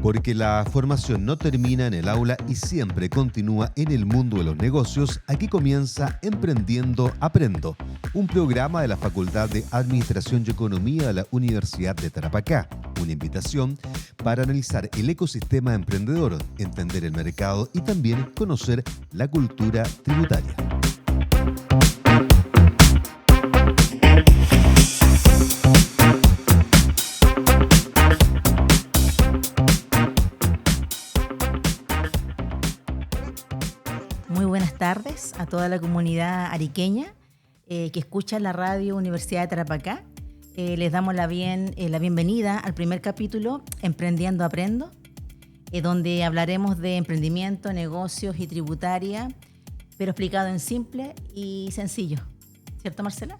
Porque la formación no termina en el aula y siempre continúa en el mundo de los negocios, aquí comienza Emprendiendo Aprendo, un programa de la Facultad de Administración y Economía de la Universidad de Tarapacá. Una invitación para analizar el ecosistema emprendedor, entender el mercado y también conocer la cultura tributaria. Muy buenas tardes a toda la comunidad ariqueña que escucha la radio Universidad de Tarapacá. Les damos la bienvenida al primer capítulo, Emprendiendo Aprendo, donde hablaremos de emprendimiento, negocios y tributaria, pero explicado en simple y sencillo. ¿Cierto, Marcelo?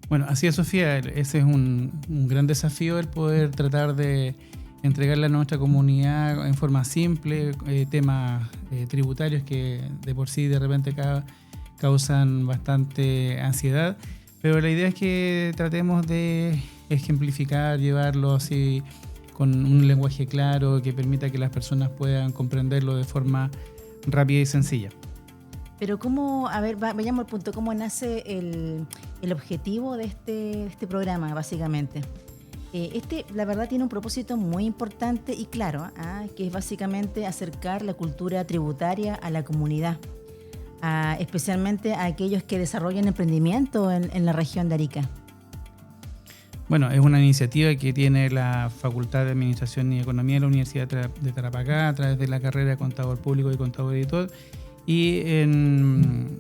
Bueno, así es, Sofía. Ese es un gran desafío, el poder tratar de entregarle a nuestra comunidad en forma simple temas tributarios que de por sí de repente causan bastante ansiedad, pero la idea es que tratemos de ejemplificar, llevarlo así con un lenguaje claro que permita que las personas puedan comprenderlo de forma rápida y sencilla. Pero vayamos al punto, ¿cómo nace el objetivo de este programa, básicamente? La verdad, tiene un propósito muy importante y claro, que es básicamente acercar la cultura tributaria a la comunidad, especialmente a aquellos que desarrollan emprendimiento en la región de Arica. Bueno, es una iniciativa que tiene la Facultad de Administración y Economía de la Universidad de Tarapacá a través de la carrera de Contador Público y Contador Editor y en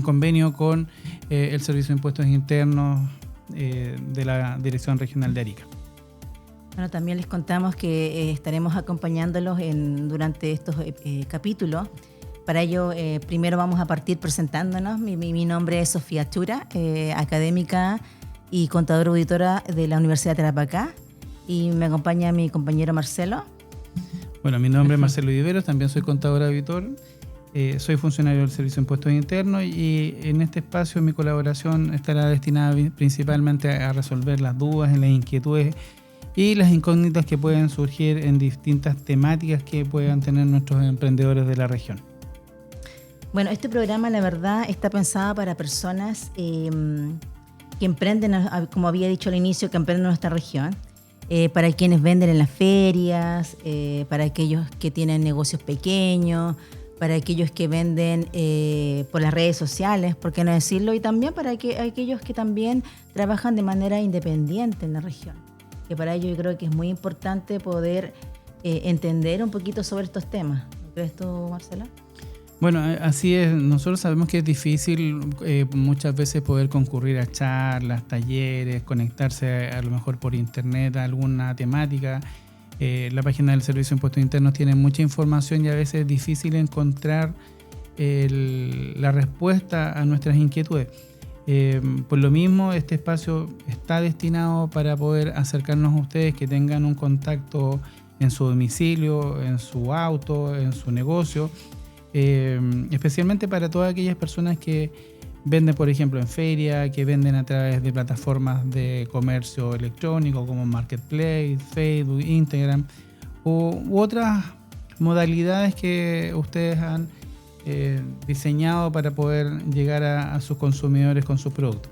convenio con el Servicio de Impuestos Internos de la Dirección Regional de Arica. Bueno, también les contamos que estaremos acompañándolos durante estos capítulos. Para ello, primero vamos a partir presentándonos. Mi nombre es Sofía Chura, académica y contadora auditora de la Universidad de Tarapacá, y me acompaña mi compañero Marcelo. Bueno, mi nombre es Marcelo Viveros, también soy contador auditor. Soy funcionario del Servicio de Impuestos Internos y en este espacio mi colaboración estará destinada principalmente a resolver las dudas, las inquietudes y las incógnitas que pueden surgir en distintas temáticas que puedan tener nuestros emprendedores de la región. Bueno, este programa, la verdad, está pensado para personas que emprenden, como había dicho al inicio, que emprenden en nuestra región, para quienes venden en las ferias, para aquellos que tienen negocios pequeños, para aquellos que venden por las redes sociales, por qué no decirlo, y también para aquellos que también trabajan de manera independiente en la región. Que para ello yo creo que es muy importante poder entender un poquito sobre estos temas. ¿No crees tú, Marcelo? Bueno, así es. Nosotros sabemos que es difícil muchas veces poder concurrir a charlas, talleres, conectarse a lo mejor por internet a alguna temática. La página del Servicio de Impuestos Internos tiene mucha información y a veces es difícil encontrar la respuesta a nuestras inquietudes. Por lo mismo, este espacio está destinado para poder acercarnos a ustedes, que tengan un contacto en su domicilio, en su auto, en su negocio, especialmente para todas aquellas personas que venden, por ejemplo, en feria, que venden a través de plataformas de comercio electrónico como Marketplace, Facebook, Instagram u otras modalidades que ustedes han diseñado para poder llegar a sus consumidores con sus productos.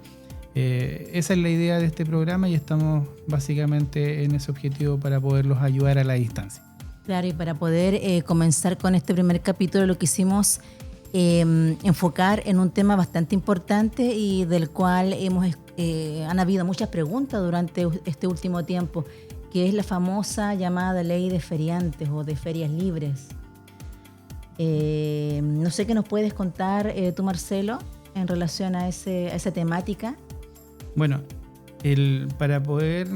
Esa es la idea de este programa y estamos básicamente en ese objetivo para poderlos ayudar a la distancia. Claro, y para poder comenzar con este primer capítulo lo quisimos enfocar en un tema bastante importante y del cual han habido muchas preguntas durante este último tiempo, que es la famosa llamada ley de feriantes o de ferias libres. No sé qué nos puedes contar tú, Marcelo, en relación a esa temática. Bueno, para poder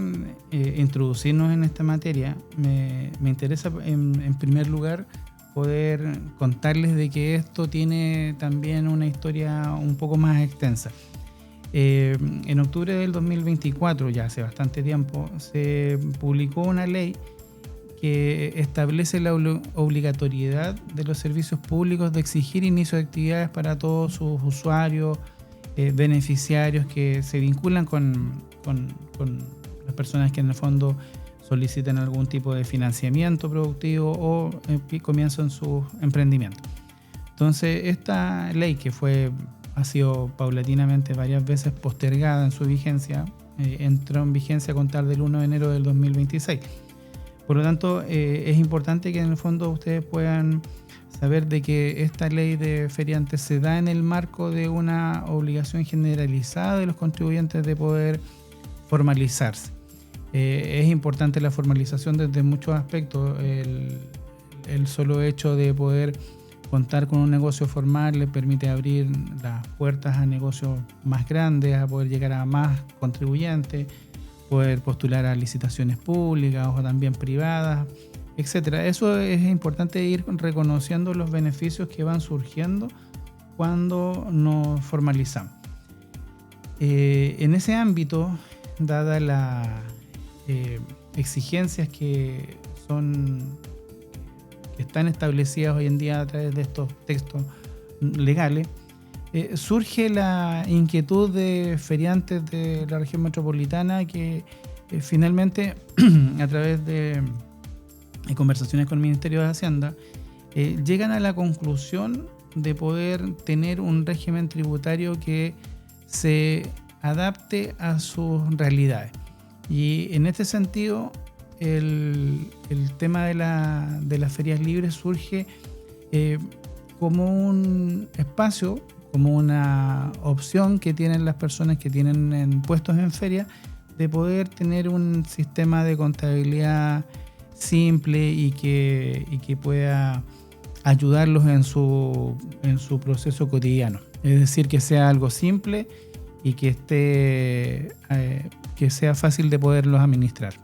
introducirnos en esta materia, me interesa en primer lugar poder contarles de que esto tiene también una historia un poco más extensa. En octubre del 2024, ya hace bastante tiempo, se publicó una ley que establece la obligatoriedad de los servicios públicos de exigir inicio de actividades para todos sus usuarios, beneficiarios que se vinculan con las personas que en el fondo soliciten algún tipo de financiamiento productivo o comienzan su emprendimiento. Entonces, esta ley que ha sido paulatinamente varias veces postergada en su vigencia, entró en vigencia a contar del 1 de enero del 2026. Por lo tanto, es importante que en el fondo ustedes puedan saber de que esta ley de feriantes se da en el marco de una obligación generalizada de los contribuyentes de poder formalizarse. Es importante la formalización desde muchos aspectos. El solo hecho de poder contar con un negocio formal le permite abrir las puertas a negocios más grandes, a poder llegar a más contribuyentes, poder postular a licitaciones públicas o también privadas, etcétera. Eso es importante, ir reconociendo los beneficios que van surgiendo cuando nos formalizamos. En ese ámbito, dadas las exigencias que están establecidas hoy en día a través de estos textos legales, surge la inquietud de feriantes de la región metropolitana que finalmente, a través de conversaciones con el Ministerio de Hacienda, llegan a la conclusión de poder tener un régimen tributario que se adapte a sus realidades. Y en este sentido, el tema de las ferias libres surge como un espacio, como una opción que tienen las personas que tienen puestos en feria, de poder tener un sistema de contabilidad simple y que pueda ayudarlos en su proceso cotidiano. Es decir, que sea algo simple y que sea fácil de poderlos administrar.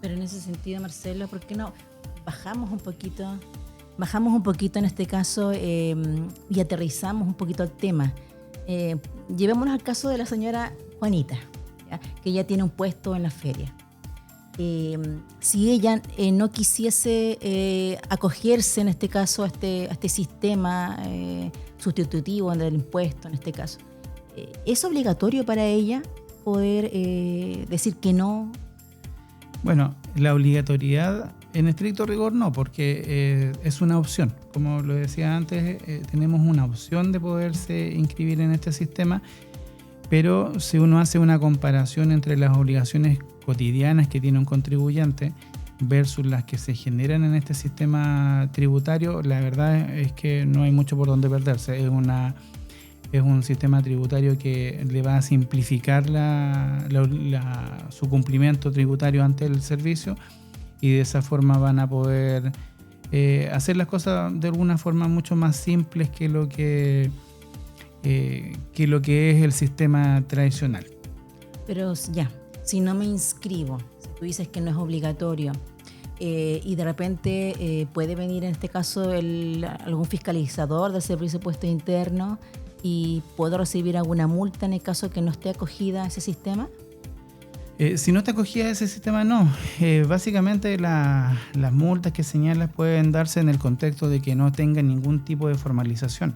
Pero en ese sentido, Marcelo, ¿por qué no bajamos un poquito en este caso y aterrizamos un poquito al tema? Llevémonos al caso de la señora Juanita, ¿ya? Que ya tiene un puesto en la feria. Si ella no quisiese acogerse en este caso a este sistema sustitutivo del impuesto, en este caso, ¿es obligatorio para ella poder decir que no? Bueno, la obligatoriedad en estricto rigor no, porque es una opción. Como lo decía antes, tenemos una opción de poderse inscribir en este sistema, pero si uno hace una comparación entre las obligaciones cotidianas que tiene un contribuyente versus las que se generan en este sistema tributario, la verdad es que no hay mucho por donde perderse. Es un sistema tributario que le va a simplificar su cumplimiento tributario ante el servicio, y de esa forma van a poder hacer las cosas de alguna forma mucho más simples que lo que es el sistema tradicional. Pero ya, si no me inscribo, si tú dices que no es obligatorio, y de repente puede venir en este caso algún fiscalizador del Servicio de Impuestos Internos y puedo recibir alguna multa en el caso que no esté acogida a ese sistema. Si no está acogida a ese sistema, no. Básicamente las multas que señalas pueden darse en el contexto de que no tenga ningún tipo de formalización.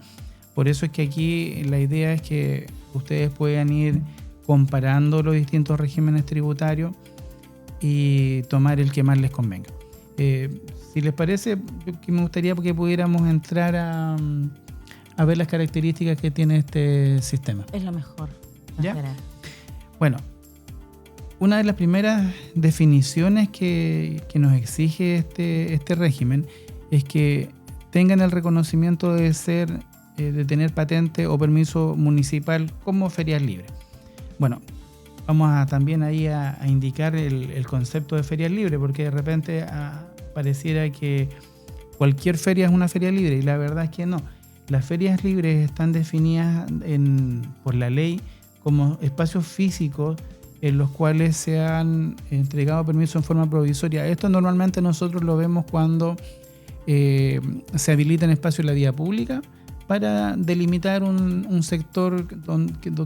Por eso es que aquí la idea es que ustedes puedan ir comparando los distintos regímenes tributarios y tomar el que más les convenga. Si les parece, me gustaría que pudiéramos entrar a ver las características que tiene este sistema. Es lo mejor. ¿Ya? Bueno, una de las primeras definiciones que nos exige este régimen es que tengan el reconocimiento de tener patente o permiso municipal como ferias libres. Bueno, vamos también ahí a indicar el concepto de ferias libres, porque de repente pareciera que cualquier feria es una feria libre, y la verdad es que no. Las ferias libres están definidas por la ley como espacios físicos en los cuales se han entregado permisos en forma provisoria. Esto normalmente nosotros lo vemos cuando se habilitan espacios en la vía pública para delimitar un sector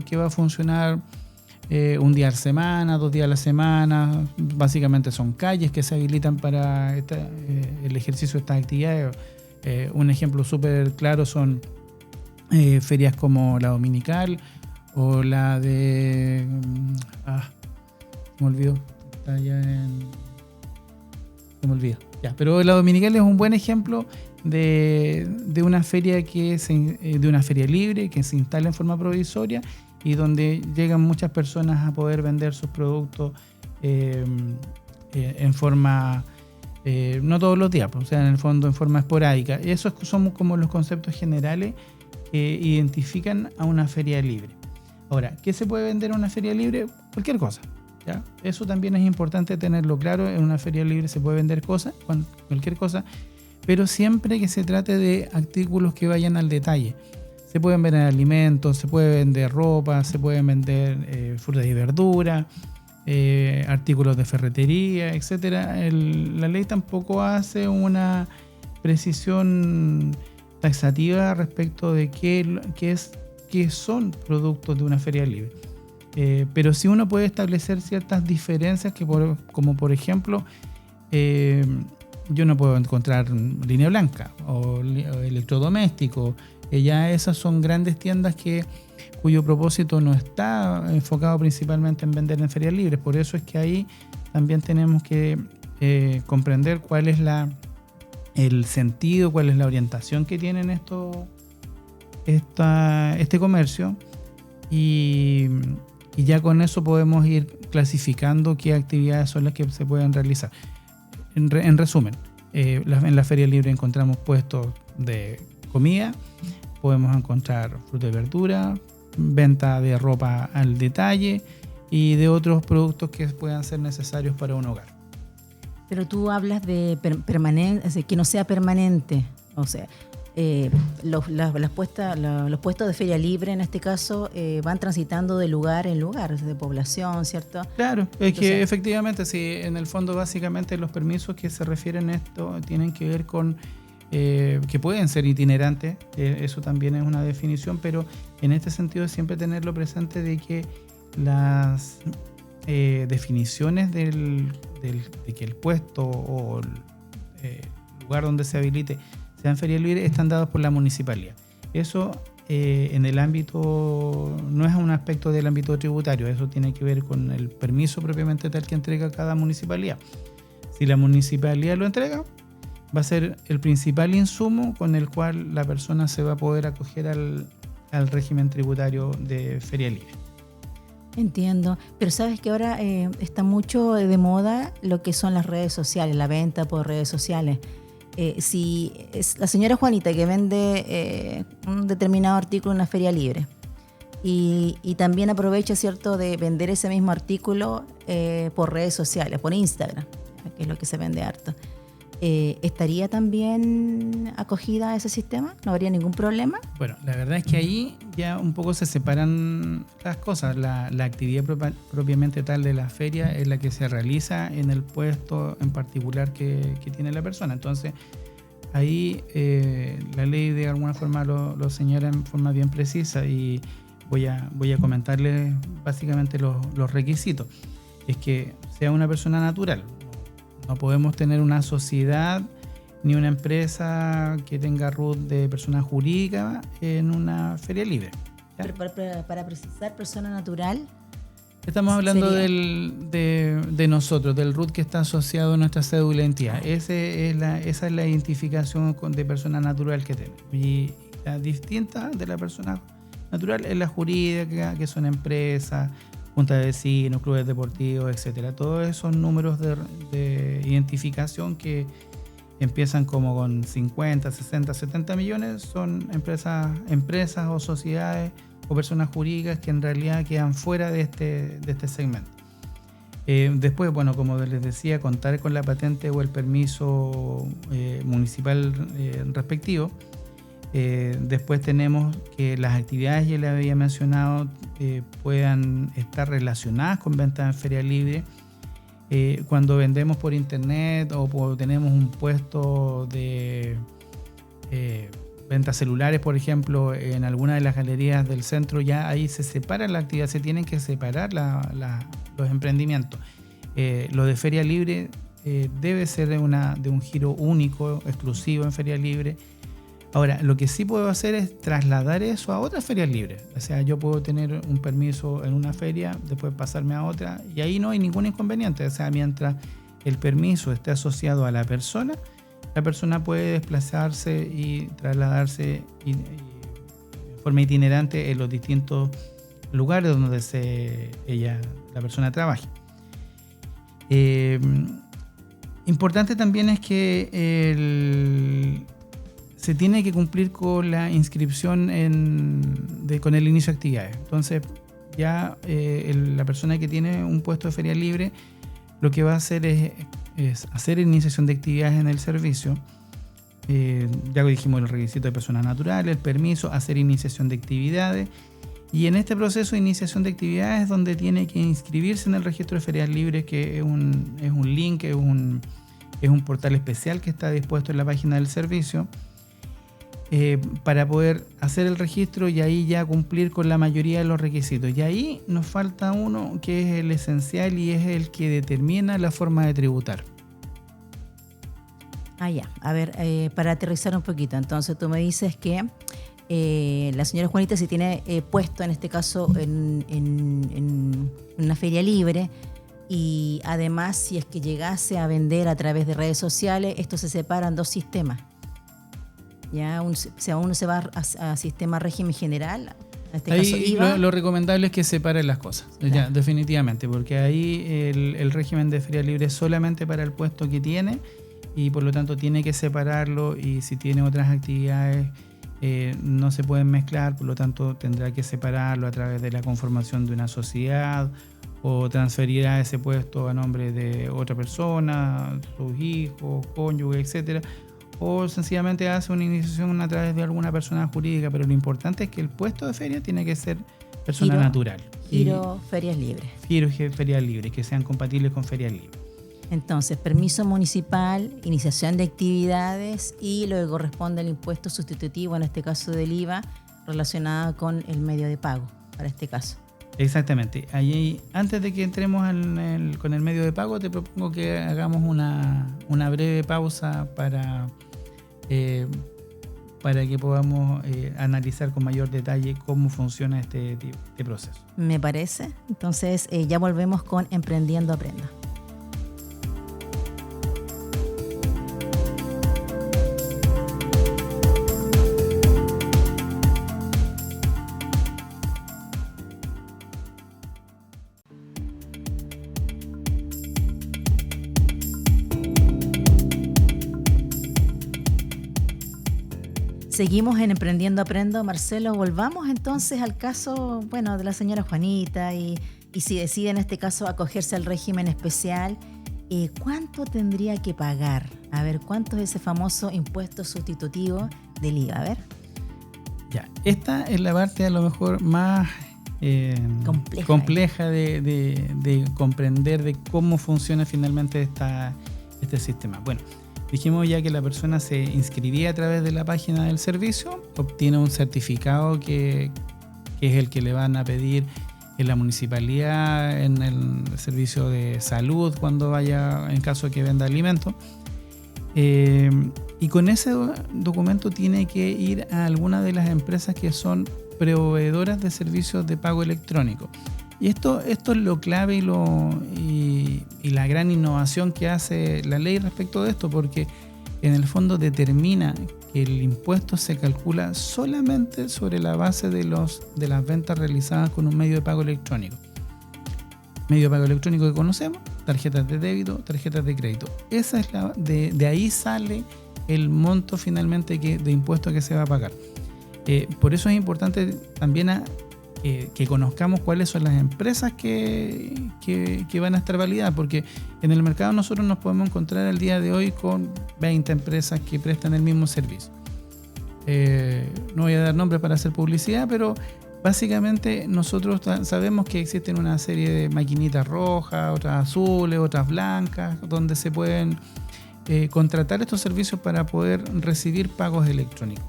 que va a funcionar un día a la semana, 2 días a la semana. Básicamente son calles que se habilitan para el ejercicio de estas actividades. Un ejemplo súper claro son ferias como la dominical o la de... me olvidó. Está allá Se me olvida. Ya, pero la Dominical es un buen ejemplo de una feria de una feria libre que se instala en forma provisoria y donde llegan muchas personas a poder vender sus productos en forma, no todos los días, o sea, en el fondo en forma esporádica. Esos son como los conceptos generales que identifican a una feria libre. Ahora, ¿qué se puede vender en una feria libre? Cualquier cosa. ¿Ya? Eso también es importante tenerlo claro. En una feria libre se puede vender cualquier cosa, pero siempre que se trate de artículos que vayan al detalle. Se pueden vender alimentos, se puede vender ropa, se pueden vender frutas y verduras, artículos de ferretería, etcétera. La ley tampoco hace una precisión taxativa respecto de qué son productos de una feria libre. Pero sí uno puede establecer ciertas diferencias como por ejemplo yo no puedo encontrar línea blanca o electrodoméstico. Ya esas son grandes tiendas cuyo propósito no está enfocado principalmente en vender en ferias libres. Por eso es que ahí también tenemos que comprender cuál es el sentido, cuál es la orientación que tienen este comercio y ya con eso podemos ir clasificando qué actividades son las que se pueden realizar. En resumen, en la feria libre encontramos puestos de comida, podemos encontrar fruta y verdura, venta de ropa al detalle y de otros productos que puedan ser necesarios para un hogar. Pero tú hablas de permanente, que no sea permanente, o sea, los puestos de feria libre en este caso van transitando de lugar en lugar, de población, ¿cierto? Claro, es que efectivamente, sí, en el fondo básicamente los permisos que se refieren a esto tienen que ver con que pueden ser itinerantes, eso también es una definición, pero en este sentido siempre tenerlo presente de que las definiciones de que el puesto o el lugar donde se habilite sean ferias libres están dados por la municipalidad. Eso en el ámbito, no es un aspecto del ámbito tributario, eso tiene que ver con el permiso propiamente tal que entrega cada municipalidad. Si la municipalidad lo entrega, va a ser el principal insumo con el cual la persona se va a poder acoger al régimen tributario de feria libre. Entiendo, pero sabes que ahora está mucho de moda lo que son las redes sociales, la venta por redes sociales. Si es la señora Juanita que vende un determinado artículo en una feria libre y también aprovecha, ¿cierto?, de vender ese mismo artículo por redes sociales, por Instagram, que es lo que se vende harto. ¿Estaría también acogida a ese sistema? ¿No habría ningún problema? Bueno, la verdad es que ahí ya un poco se separan las cosas. La actividad propiamente tal de la feria es la que se realiza en el puesto en particular que tiene la persona. Entonces, ahí la ley de alguna forma lo señala en forma bien precisa y voy a comentarles básicamente los requisitos. Es que sea una persona natural. No podemos tener una sociedad ni una empresa que tenga RUT de persona jurídica en una feria libre. Pero para precisar, persona natural. Estamos hablando de nosotros, del RUT que está asociado a nuestra cédula de identidad. Esa es la identificación de persona natural que tenemos. Y la distinta de la persona natural es la jurídica, que son empresas, juntas de vecinos, clubes deportivos, etcétera. Todos esos números de identificación que empiezan como con 50, 60, 70 millones son empresas o sociedades o personas jurídicas que en realidad quedan fuera de este segmento. Después, bueno, como les decía, contar con la patente o el permiso municipal respectivo. Después tenemos que las actividades, ya les había mencionado, puedan estar relacionadas con ventas en feria libre. Cuando vendemos por internet o tenemos un puesto de ventas celulares, por ejemplo, en alguna de las galerías del centro, ya ahí se separa la actividad, se tienen que separar los emprendimientos. Lo de feria libre debe ser de un giro único, exclusivo en feria libre. Ahora, lo que sí puedo hacer es trasladar eso a otras ferias libres. O sea, yo puedo tener un permiso en una feria, después pasarme a otra, y ahí no hay ningún inconveniente. O sea, mientras el permiso esté asociado a la persona puede desplazarse y trasladarse de forma itinerante en los distintos lugares donde la persona trabaje. Importante también es que se tiene que cumplir con la inscripción con el inicio de actividades. Entonces, ya la persona que tiene un puesto de feria libre lo que va a hacer es hacer iniciación de actividades en el servicio. Ya dijimos el requisito de persona natural, el permiso, hacer iniciación de actividades. Y en este proceso de iniciación de actividades es donde tiene que inscribirse en el registro de ferias libres, que es un link, es un portal especial que está dispuesto en la página del servicio, para poder hacer el registro y ahí ya cumplir con la mayoría de los requisitos. Y ahí nos falta uno que es el esencial y es el que determina la forma de tributar. Ya. A ver, para aterrizar un poquito, entonces tú me dices que la señora Juanita, si tiene puesto en este caso en una feria libre, y además si es que llegase a vender a través de redes sociales, esto se separa en dos sistemas. Ya uno se va a sistema régimen general, en este caso IVA. Lo recomendable es que separen las cosas, claro. Ya, definitivamente, porque ahí el régimen de feria libre es solamente para el puesto que tiene y por lo tanto tiene que separarlo, y si tiene otras actividades no se pueden mezclar, por lo tanto tendrá que separarlo a través de la conformación de una sociedad o transferirá ese puesto a nombre de otra persona, sus hijos, cónyuge, etcétera, o sencillamente hace una iniciación a través de alguna persona jurídica, pero lo importante es que el puesto de feria tiene que ser persona natural. Giro ferias libres. Giro ferias libres, que sean compatibles con ferias libres. Entonces, permiso municipal, iniciación de actividades y lo que corresponde al impuesto sustitutivo, en este caso del IVA, relacionado con el medio de pago, para este caso. Exactamente. Ahí, antes de que entremos con el medio de pago, te propongo que hagamos una breve pausa para que podamos analizar con mayor detalle cómo funciona este proceso. Me parece. Entonces, ya volvemos con Emprendiendo Aprenda. Seguimos en Emprendiendo Aprendo. Marcelo, volvamos entonces al caso, de la señora Juanita y si decide en este caso acogerse al régimen especial, ¿cuánto tendría que pagar? A ver, ¿cuánto es ese famoso impuesto sustitutivo del IVA? A ver. Ya, esta es la parte a lo mejor más compleja de comprender de cómo funciona finalmente este sistema. Bueno, dijimos ya que la persona se inscribía a través de la página del servicio, obtiene un certificado que es el que le van a pedir en la municipalidad, en el servicio de salud, cuando vaya, en caso de que venda alimentos. Y con ese documento tiene que ir a alguna de las empresas que son proveedoras de servicios de pago electrónico. Y esto es lo clave y la gran innovación que hace la ley respecto de esto, porque en el fondo determina que el impuesto se calcula solamente sobre la base de las ventas realizadas con un medio de pago electrónico. Medio de pago electrónico que conocemos, tarjetas de débito, tarjetas de crédito. Esa es de ahí sale el monto finalmente de impuesto que se va a pagar. Por eso es importante también que conozcamos cuáles son las empresas que van a estar validadas, porque en el mercado nosotros nos podemos encontrar el día de hoy con 20 empresas que prestan el mismo servicio. No voy a dar nombres para hacer publicidad, pero básicamente nosotros sabemos que existen una serie de maquinitas rojas, otras azules, otras blancas, donde se pueden contratar estos servicios para poder recibir pagos electrónicos.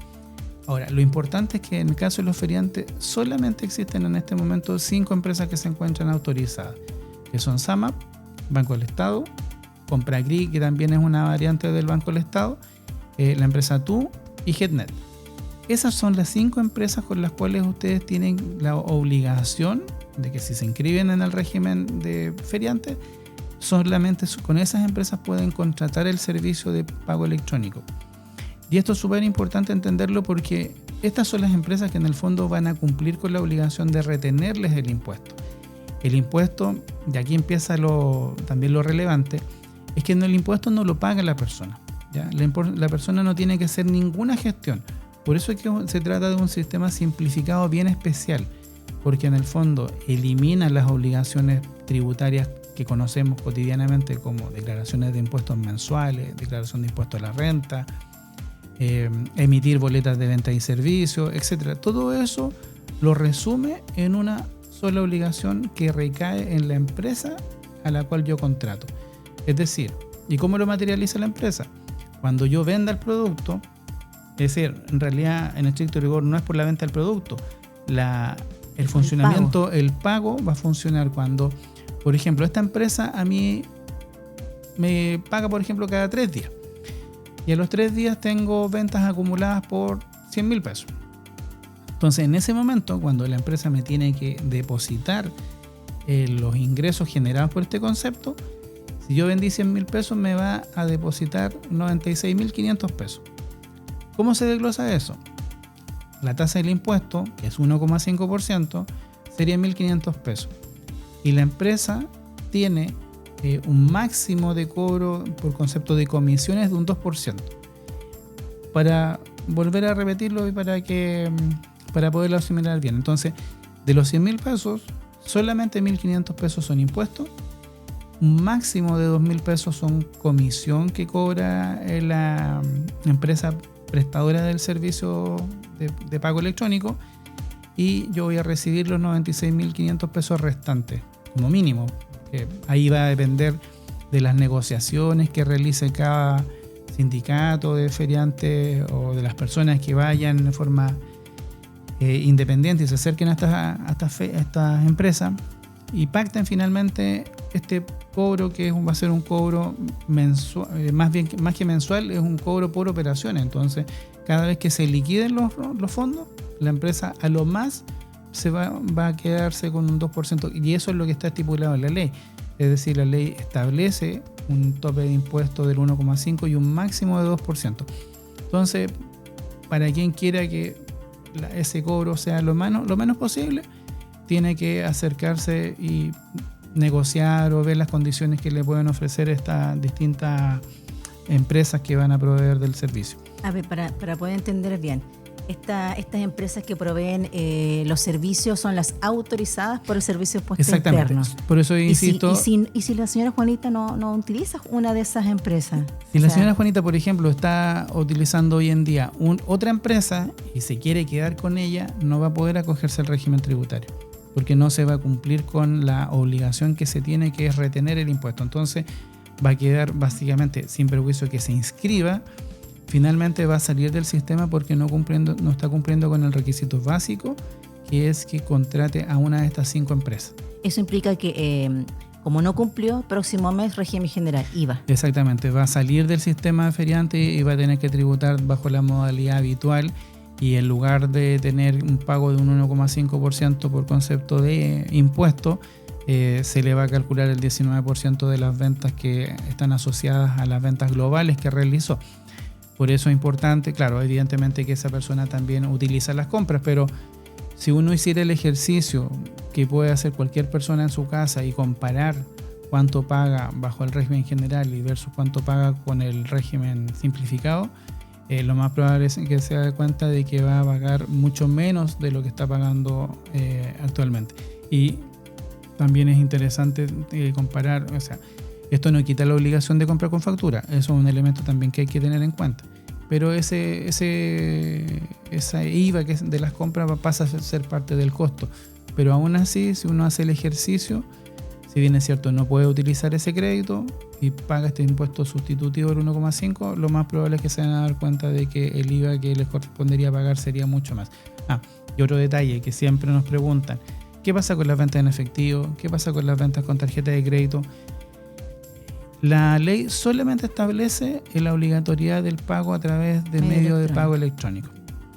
Ahora, lo importante es que en el caso de los feriantes solamente existen en este momento 5 empresas que se encuentran autorizadas, que son SAMAP, Banco del Estado, Compragri, que también es una variante del Banco del Estado, la empresa TU y Getnet. Esas son las 5 empresas con las cuales ustedes tienen la obligación de que si se inscriben en el régimen de feriantes, solamente con esas empresas pueden contratar el servicio de pago electrónico. Y esto es súper importante entenderlo porque estas son las empresas que en el fondo van a cumplir con la obligación de retenerles el impuesto. El impuesto, y aquí empieza también lo relevante, es que el impuesto no lo paga la persona, ¿ya? La persona no tiene que hacer ninguna gestión. Por eso es que se trata de un sistema simplificado bien especial, porque en el fondo elimina las obligaciones tributarias que conocemos cotidianamente como declaraciones de impuestos mensuales, declaración de impuestos a la renta, emitir boletas de venta y servicios, etc. Todo eso lo resume en una sola obligación que recae en la empresa a la cual yo contrato. Es decir, ¿y cómo lo materializa la empresa? Cuando yo venda el producto, es decir, en realidad en estricto rigor no es por la venta del producto, el funcionamiento, el pago va a funcionar cuando, por ejemplo, esta empresa a mí me paga, por ejemplo, cada 3 días. Y a los 3 días tengo ventas acumuladas por 100.000 pesos. Entonces, en ese momento, cuando la empresa me tiene que depositar los ingresos generados por este concepto, si yo vendí 100.000 pesos, me va a depositar 96.500 pesos. ¿Cómo se desglosa eso? La tasa del impuesto, que es 1,5%, sería 1.500 pesos. Y la empresa tiene un máximo de cobro por concepto de comisiones de un 2%. Para volver a repetirlo y para poderlo asimilar bien. Entonces, de los 100.000 pesos, solamente 1.500 pesos son impuestos. Un máximo de 2.000 pesos son comisión que cobra la empresa prestadora del servicio de pago electrónico, y yo voy a recibir los 96.500 pesos restantes como mínimo. Ahí va a depender de las negociaciones que realice cada sindicato de feriantes o de las personas que vayan de forma independiente y se acerquen a estas empresas y pacten finalmente este cobro, que va a ser un cobro mensual, más que mensual, es un cobro por operaciones. Entonces, cada vez que se liquiden los fondos, la empresa a lo más va a quedarse con un 2%, y eso es lo que está estipulado en la ley. Es decir, la ley establece un tope de impuesto del 1,5% y un máximo de 2%. Entonces, para quien quiera que ese cobro sea lo menos posible, tiene que acercarse y negociar o ver las condiciones que le pueden ofrecer estas distintas empresas que van a proveer del servicio. A ver, para poder entender bien, estas empresas que proveen los servicios son las autorizadas por el Servicio de Impuestos Internos. Exactamente. Por eso insisto. ¿Y si la señora Juanita no utiliza una de esas empresas? Si la señora Juanita, por ejemplo, está utilizando hoy en día otra empresa y se quiere quedar con ella, no va a poder acogerse al régimen tributario, porque no se va a cumplir con la obligación que se tiene, que es retener el impuesto. Entonces va a quedar básicamente sin perjuicio que se inscriba. Finalmente va a salir del sistema porque no está cumpliendo con el requisito básico, que es que contrate a una de estas 5 empresas. Eso implica que, como no cumplió, próximo mes régimen general, IVA. Exactamente, va a salir del sistema de feriante y va a tener que tributar bajo la modalidad habitual, y en lugar de tener un pago de un 1,5% por concepto de impuesto, se le va a calcular el 19% de las ventas que están asociadas a las ventas globales que realizó. Por eso es importante, claro, evidentemente que esa persona también utiliza las compras, pero si uno hiciera el ejercicio que puede hacer cualquier persona en su casa y comparar cuánto paga bajo el régimen general y versus cuánto paga con el régimen simplificado, lo más probable es que se dé cuenta de que va a pagar mucho menos de lo que está pagando actualmente. Y también es interesante comparar, o sea, esto no quita la obligación de compra con factura, eso es un elemento también que hay que tener en cuenta. Pero esa IVA que es de las compras pasa a ser parte del costo. Pero aún así, si uno hace el ejercicio, si bien es cierto, no puede utilizar ese crédito y paga este impuesto sustitutivo del 1,5%, lo más probable es que se van a dar cuenta de que el IVA que les correspondería pagar sería mucho más. Y otro detalle que siempre nos preguntan, ¿qué pasa con las ventas en efectivo? ¿Qué pasa con las ventas con tarjeta de crédito? La ley solamente establece la obligatoriedad del pago a través de medio de pago electrónico.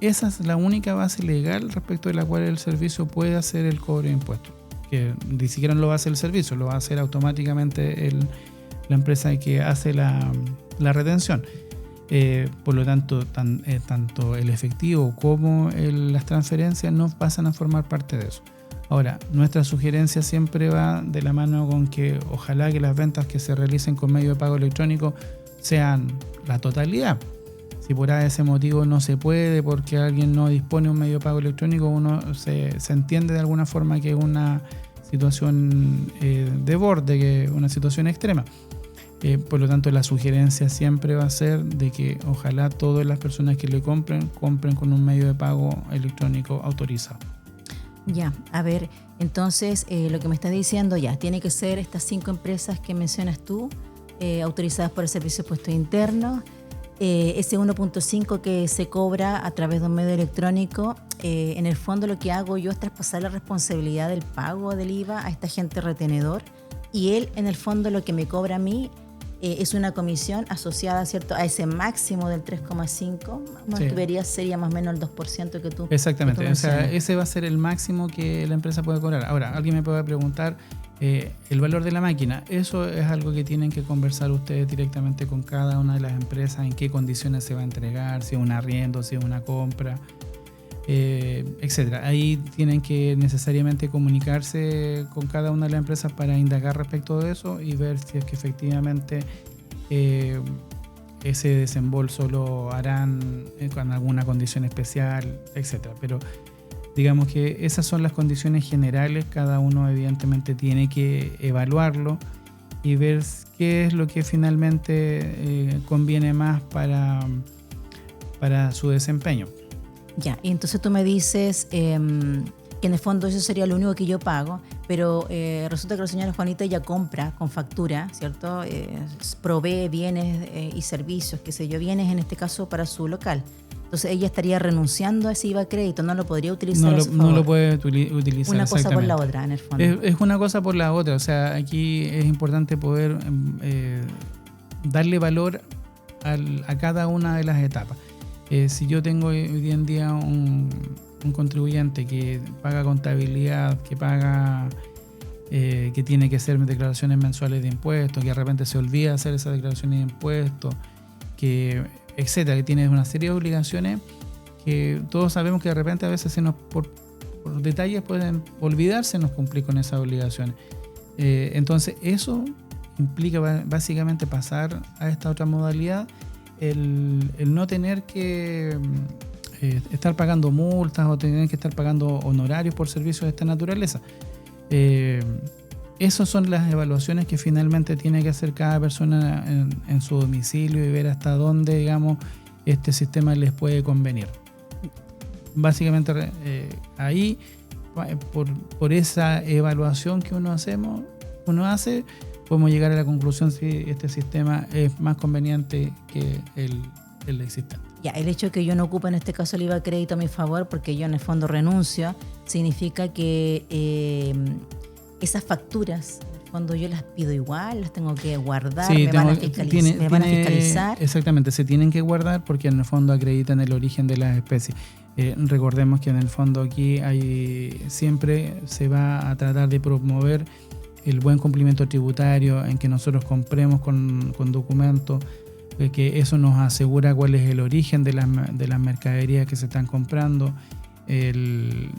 Esa es la única base legal respecto de la cual el servicio puede hacer el cobro de impuestos. que ni siquiera lo va a hacer el servicio, lo va a hacer automáticamente la empresa que hace la retención. Por lo tanto, tanto el efectivo como las transferencias no pasan a formar parte de eso. Ahora, nuestra sugerencia siempre va de la mano con que ojalá que las ventas que se realicen con medio de pago electrónico sean la totalidad. Si por ese motivo no se puede porque alguien no dispone de un medio de pago electrónico, uno se entiende de alguna forma que es una situación de borde, que es una situación extrema. Por lo tanto, la sugerencia siempre va a ser de que ojalá todas las personas que le compren con un medio de pago electrónico autorizado. Ya, a ver, entonces lo que me estás diciendo ya, tiene que ser estas 5 empresas que mencionas tú, autorizadas por el Servicio de Impuestos Internos. Ese 1.5 que se cobra a través de un medio electrónico, en el fondo lo que hago yo es traspasar la responsabilidad del pago del IVA a este agente retenedor, y él en el fondo lo que me cobra a mí es una comisión asociada, ¿cierto?, a ese máximo del 3,5, más Sí. tuberías sería más o menos el 2% que tú. Exactamente, que tú o sea, mencionas. ese va a ser el máximo que la empresa puede cobrar. Ahora, alguien me puede preguntar el valor de la máquina. Eso es algo que tienen que conversar ustedes directamente con cada una de las empresas, en qué condiciones se va a entregar, si es un arriendo, si es una compra, etcétera. Ahí tienen que necesariamente comunicarse con cada una de las empresas para indagar respecto de eso y ver si es que efectivamente ese desembolso lo harán con alguna condición especial, etcétera. Pero digamos que esas son las condiciones generales. Cada uno evidentemente tiene que evaluarlo y ver qué es lo que finalmente conviene más para su desempeño. Ya, y entonces tú me dices que en el fondo eso sería lo único que yo pago, pero resulta que la señora Juanita ya compra con factura, ¿cierto? Provee bienes y servicios, qué sé yo, bienes en este caso para su local. Entonces ella estaría renunciando a ese IVA crédito, no lo podría utilizar a su favor. No lo puede utilizar. Una cosa por la otra, en el fondo. Es una cosa por la otra. O sea, aquí es importante poder darle valor a cada una de las etapas. Si yo tengo hoy en día un contribuyente que paga contabilidad, que paga que tiene que hacer declaraciones mensuales de impuestos, que de repente se olvida hacer esas declaraciones de impuestos, que etcétera, que tiene una serie de obligaciones que todos sabemos que de repente a veces por detalles pueden olvidarse no cumplir con esas obligaciones. Entonces eso implica básicamente pasar a esta otra modalidad, el no tener que estar pagando multas o tener que estar pagando honorarios por servicios de esta naturaleza. Esas son las evaluaciones que finalmente tiene que hacer cada persona en su domicilio y ver hasta dónde, digamos, este sistema les puede convenir. Básicamente ahí, por esa evaluación que uno hace, podemos llegar a la conclusión si este sistema es más conveniente que el existente. Ya, el hecho de que yo no ocupe en este caso el IVA crédito a mi favor, porque yo en el fondo renuncio, significa que esas facturas, en el fondo yo las pido igual, las tengo que guardar, Sí, me van a fiscalizar. Exactamente, se tienen que guardar porque en el fondo acreditan el origen de las especies. Recordemos que en el fondo aquí siempre se va a tratar de promover el buen cumplimiento tributario, en que nosotros compremos con documentos, que eso nos asegura cuál es el origen de las mercaderías que se están comprando.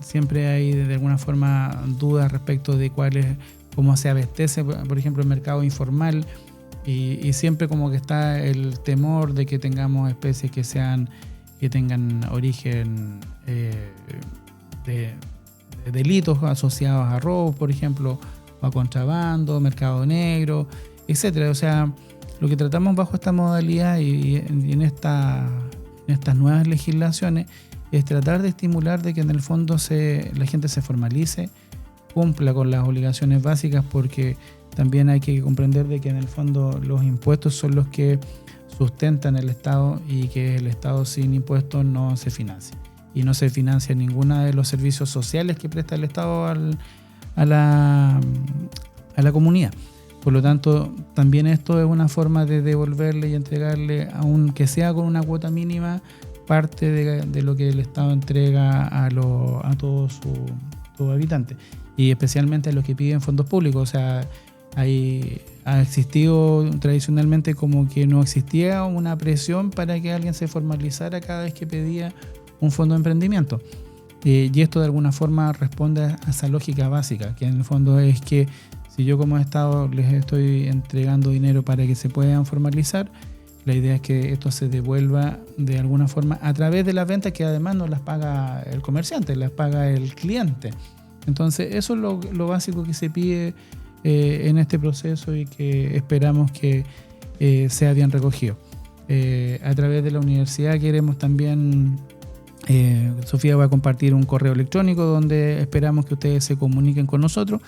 Siempre hay de alguna forma dudas respecto de cómo se abastece, por ejemplo, el mercado informal, y siempre como que está el temor de que tengamos especies que tengan origen de delitos asociados a robo, por ejemplo, o a contrabando, mercado negro, etcétera. O sea, lo que tratamos bajo esta modalidad y en estas nuevas legislaciones es tratar de estimular de que en el fondo la gente se formalice, cumpla con las obligaciones básicas, porque también hay que comprender de que en el fondo los impuestos son los que sustentan el Estado y que el Estado sin impuestos no se financia. Y no se financia ninguno de los servicios sociales que presta el Estado a la comunidad. Por lo tanto, también esto es una forma de devolverle y entregarle, aunque sea con una cuota mínima, parte de lo que el Estado entrega a todos tu habitante, y especialmente a los que piden fondos públicos. O sea, ha existido tradicionalmente como que no existía una presión para que alguien se formalizara cada vez que pedía un fondo de emprendimiento. Y esto de alguna forma responde a esa lógica básica, que en el fondo es que si yo como Estado les estoy entregando dinero para que se puedan formalizar, la idea es que esto se devuelva de alguna forma a través de las ventas que además no las paga el comerciante, las paga el cliente. Entonces eso es lo básico que se pide en este proceso y que esperamos que sea bien recogido. A través de la universidad queremos también, Sofía va a compartir un correo electrónico donde esperamos que ustedes se comuniquen con nosotros,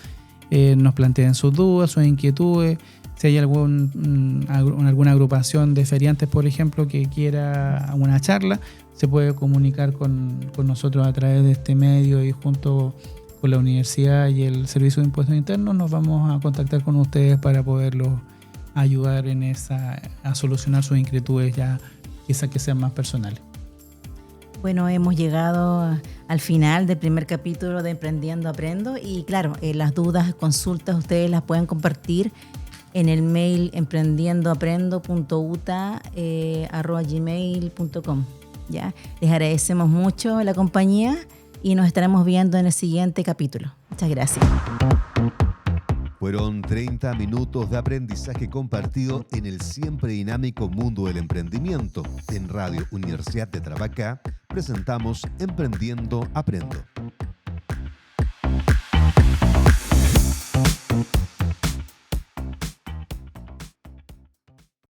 nos planteen sus dudas, sus inquietudes. Si hay alguna agrupación de feriantes, por ejemplo, que quiera una charla, se puede comunicar con nosotros a través de este medio, y junto con la universidad y el Servicio de Impuestos Internos nos vamos a contactar con ustedes para poderlos ayudar a solucionar sus inquietudes, ya quizás que sean más personales. Bueno, hemos llegado al final del primer capítulo de Emprendiendo Aprendo, y claro, las dudas, consultas, ustedes las pueden compartir en el mail emprendiendoaprendo.uta@gmail.com. ¿Ya? Les agradecemos mucho la compañía y nos estaremos viendo en el siguiente capítulo. Muchas gracias. Fueron 30 minutos de aprendizaje compartido en el siempre dinámico mundo del emprendimiento. En Radio Universidad de Tarapacá presentamos Emprendiendo Aprendo.